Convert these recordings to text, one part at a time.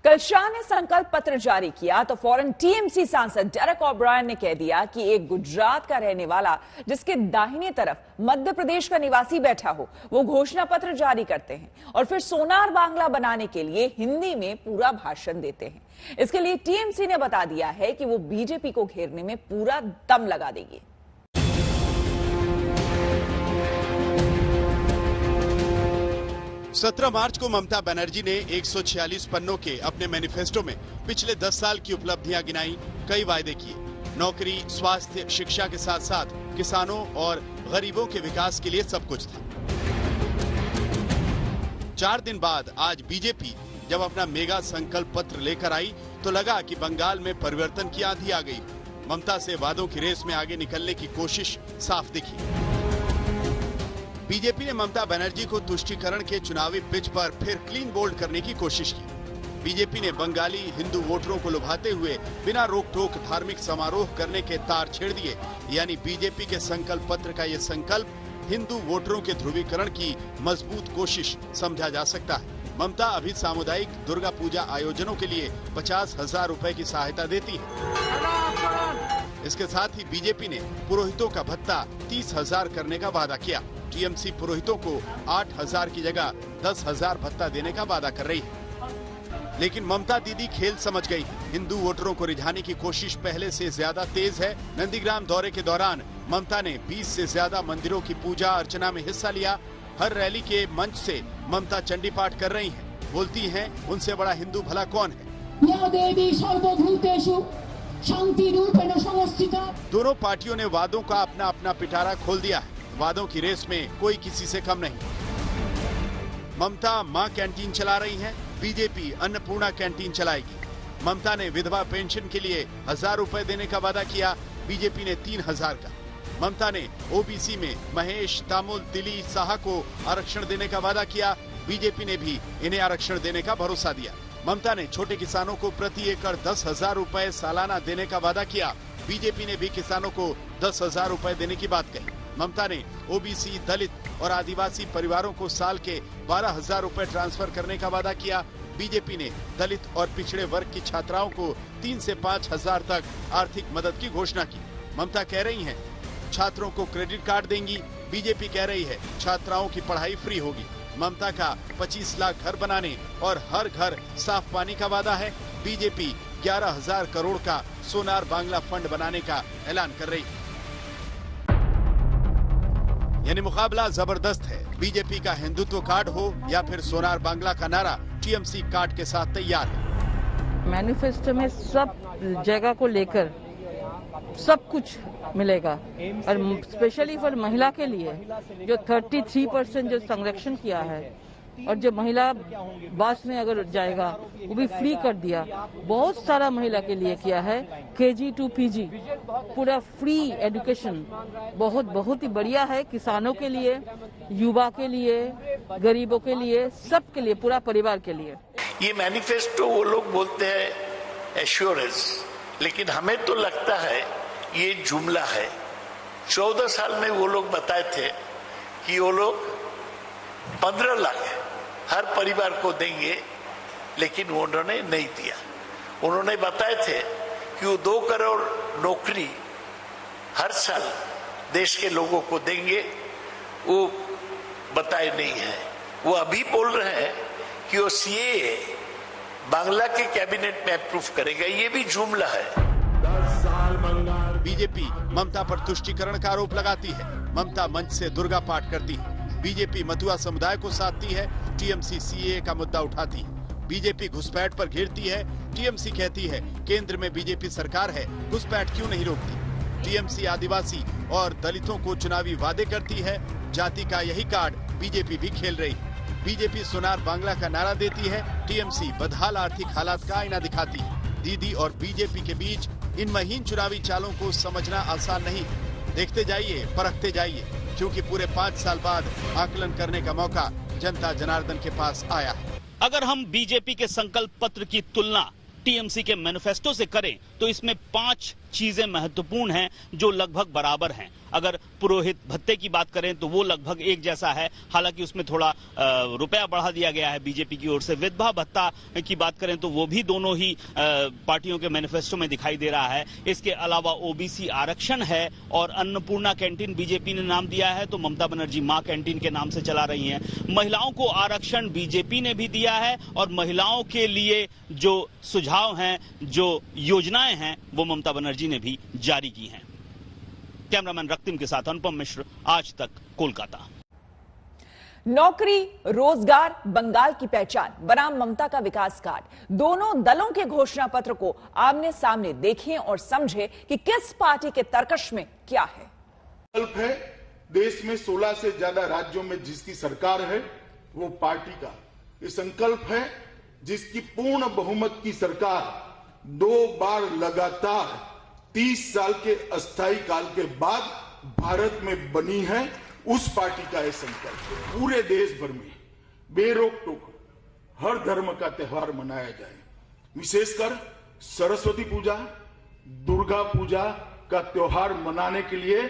कल शाह ने संकल्प पत्र जारी किया तो फौरन टीएमसी सांसद डेरेक ओब्रायन ने कह दिया कि एक गुजरात का रहने वाला जिसके दाहिने तरफ मध्य प्रदेश का निवासी बैठा हो वो घोषणा पत्र जारी करते हैं और फिर सोनार बांग्ला बनाने के लिए हिंदी में पूरा भाषण देते हैं। इसके लिए टीएमसी ने बता दिया है कि वो बीजेपी को घेरने में पूरा दम लगा देगी। सत्रह मार्च को ममता बनर्जी ने 146 पन्नों के अपने मैनिफेस्टो में पिछले 10 साल की उपलब्धियां गिनाई, कई वायदे किए। नौकरी, स्वास्थ्य, शिक्षा के साथ साथ किसानों और गरीबों के विकास के लिए सब कुछ था। 4 दिन बाद आज बीजेपी जब अपना मेगा संकल्प पत्र लेकर आई तो लगा कि बंगाल में परिवर्तन की आंधी आ गई। ममता से वादों की रेस में आगे निकलने की कोशिश साफ दिखी। बीजेपी ने ममता बनर्जी को तुष्टीकरण के चुनावी पिच पर फिर क्लीन बोल्ड करने की कोशिश की। बीजेपी ने बंगाली हिंदू वोटरों को लुभाते हुए बिना रोक टोक धार्मिक समारोह करने के तार छेड़ दिए। यानी बीजेपी के संकल्प पत्र का ये संकल्प हिंदू वोटरों के ध्रुवीकरण की मजबूत कोशिश समझा जा सकता है। ममता अभी सामुदायिक दुर्गा पूजा आयोजनों के लिए 50,000 रुपए की सहायता देती है। इसके साथ ही बीजेपी ने पुरोहितों का भत्ता 30,000 करने का वादा किया। टीएमसी पुरोहितों को 8,000 की जगह 10,000 भत्ता देने का वादा कर रही है। लेकिन ममता दीदी खेल समझ गई। हिंदू वोटरों को रिझाने की कोशिश पहले से ज्यादा तेज है। नंदीग्राम दौरे के दौरान ममता ने 20 से ज्यादा मंदिरों की पूजा अर्चना में हिस्सा लिया। हर रैली के मंच से ममता चंडी पाठ कर रही हैं। बोलती हैं उनसे बड़ा हिंदू भला कौन है। दोनों पार्टियों ने वादों का अपना अपना पिटारा खोल दिया है। वादों की रेस में कोई किसी से कम नहीं। ममता मां कैंटीन चला रही हैं, बीजेपी अन्नपूर्णा कैंटीन चलाएगी। ममता ने विधवा पेंशन के लिए 1,000 रुपए देने का वादा किया, बीजेपी ने 3,000 का। ममता ने ओबीसी में महेश, तामुल, तिली, साहा को आरक्षण देने का वादा किया, बीजेपी ने भी इन्हें आरक्षण देने का भरोसा दिया। ममता ने छोटे किसानों को प्रति एकड़ 10,000 रुपए सालाना देने का वादा किया, बीजेपी ने भी किसानों को 10,000 रुपए देने की बात कही। ममता ने ओबीसी, दलित और आदिवासी परिवारों को साल के 12,000 रुपए ट्रांसफर करने का वादा किया, बीजेपी ने दलित और पिछड़े वर्ग की छात्राओं को 3 से 5,000 तक आर्थिक मदद की घोषणा की। ममता कह रही हैं छात्रों को क्रेडिट कार्ड देंगी, बीजेपी कह रही है छात्राओं की पढ़ाई फ्री होगी। ममता का 25 लाख घर बनाने और हर घर साफ पानी का वादा है, बीजेपी 11,000 करोड़ का सोनार बांग्ला फंड बनाने का ऐलान कर रही है। यानी मुकाबला जबरदस्त है। बीजेपी का हिंदुत्व कार्ड हो या फिर सोनार बांग्ला का नारा, टीएमसी कार्ड के साथ तैयार है। मैनिफेस्टो में सब जगह को लेकर सब कुछ मिलेगा और स्पेशली फॉर महिला के लिए जो 33% जो संरक्षण किया है और जो महिला बस में अगर जाएगा वो भी फ्री कर दिया। बहुत सारा महिला के लिए किया है। KG to PG पूरा फ्री एजुकेशन बहुत ही बढ़िया है। किसानों के लिए, युवा के लिए, गरीबों के लिए, सबके लिए, पूरा परिवार के लिए। ये मैनिफेस्टो वो लोग बोलते हैं एश्योरेंस, लेकिन हमें तो लगता है ये जुमला है। 14 साल में वो लोग बताए थे कि वो लोग 15 लाख हर परिवार को देंगे, लेकिन उन्होंने नहीं दिया। उन्होंने बताए थे कि वो 2 करोड़ नौकरी हर साल देश के लोगों को देंगे, वो बताए नहीं है। वो अभी बोल रहे हैं कि वो CAA बांग्ला के कैबिनेट में अप्रूव करेगा, ये भी जुमला है। बीजेपी ममता पर तुष्टीकरण का आरोप लगाती है। ममता मंच से दुर्गा पाठ करती है। बीजेपी मथुआ समुदाय को साधती है, टीएमसी CAA का मुद्दा उठाती है। बीजेपी घुसपैठ पर घेरती है, टीएमसी कहती है केंद्र में बीजेपी सरकार है, घुसपैठ क्यों नहीं रोकती। टीएमसी आदिवासी और दलितों को चुनावी वादे करती है, जाति का यही कार्ड बीजेपी भी खेल रही है। बीजेपी सोनार बांग्ला का नारा देती है, टीएमसी बदहाल आर्थिक हालात का आईना दिखाती है। दीदी और बीजेपी के बीच इन महीन चुनावी चालों को समझना आसान नहीं है। देखते जाइए, परखते जाइए, क्योंकि पूरे 5 साल बाद आकलन करने का मौका जनता जनार्दन के पास आया है। अगर हम बीजेपी के संकल्प पत्र की तुलना टीएमसी के मैनिफेस्टो से करें तो इसमें 5 चीजें महत्वपूर्ण हैं जो लगभग बराबर हैं। अगर पुरोहित भत्ते की बात करें तो वो लगभग एक जैसा है, हालांकि उसमें थोड़ा रुपया बढ़ा दिया गया है बीजेपी की ओर से। विधवा भत्ता की बात करें तो वो भी दोनों ही पार्टियों के मैनिफेस्टो में दिखाई दे रहा है। इसके अलावा ओबीसी आरक्षण है और अन्नपूर्णा कैंटीन बीजेपी ने नाम दिया है तो ममता बनर्जी मां कैंटीन के नाम से चला रही हैं। महिलाओं को आरक्षण बीजेपी ने भी दिया है और महिलाओं के लिए जो सुझाव हैं, जो योजनाएं हैं, वो ममता बनर्जी ने भी जारी की हैं। कैमरामैन रक्तिम के साथ अनुपम मिश्र, आज तक, कोलकाता। नौकरी, रोजगार, बंगाल की पहचान बनाम ममता का विकास कार्ड, दोनों दलों के घोषणा पत्र को आमने सामने देखें और समझें कि किस पार्टी के तर्कश में क्या है। संकल्प है देश में 16 से ज्यादा राज्यों में जिसकी सरकार है वो पार्टी का ये संकल्प है, जिसकी पूर्ण बहुमत की सरकार 2 बार लगातार 30 साल के अस्थायी काल के बाद भारत में बनी है, उस पार्टी का यह संकल्प है। पूरे देश भर में बेरोक टोक हर धर्म का त्योहार मनाया जाए, विशेषकर सरस्वती पूजा, दुर्गा पूजा का त्योहार मनाने के लिए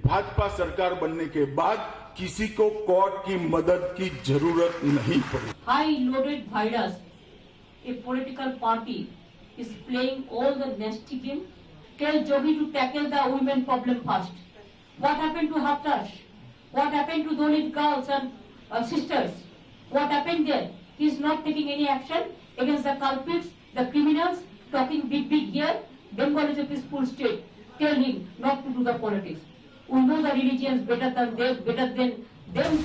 भाजपा सरकार बनने के बाद किसी को कोर्ट की मदद की जरूरत नहीं पड़ी। High loaded virus, a political party is playing all the nasty game. Tell Jogi to tackle the women problem first. What happened to Hathras? What happened to Dalit girls and sisters? What happened there? He is not taking any action against the culprits, the criminals, talking big here. Bengal is a peaceful state. Tell him not to do the politics. We know the religions better than them.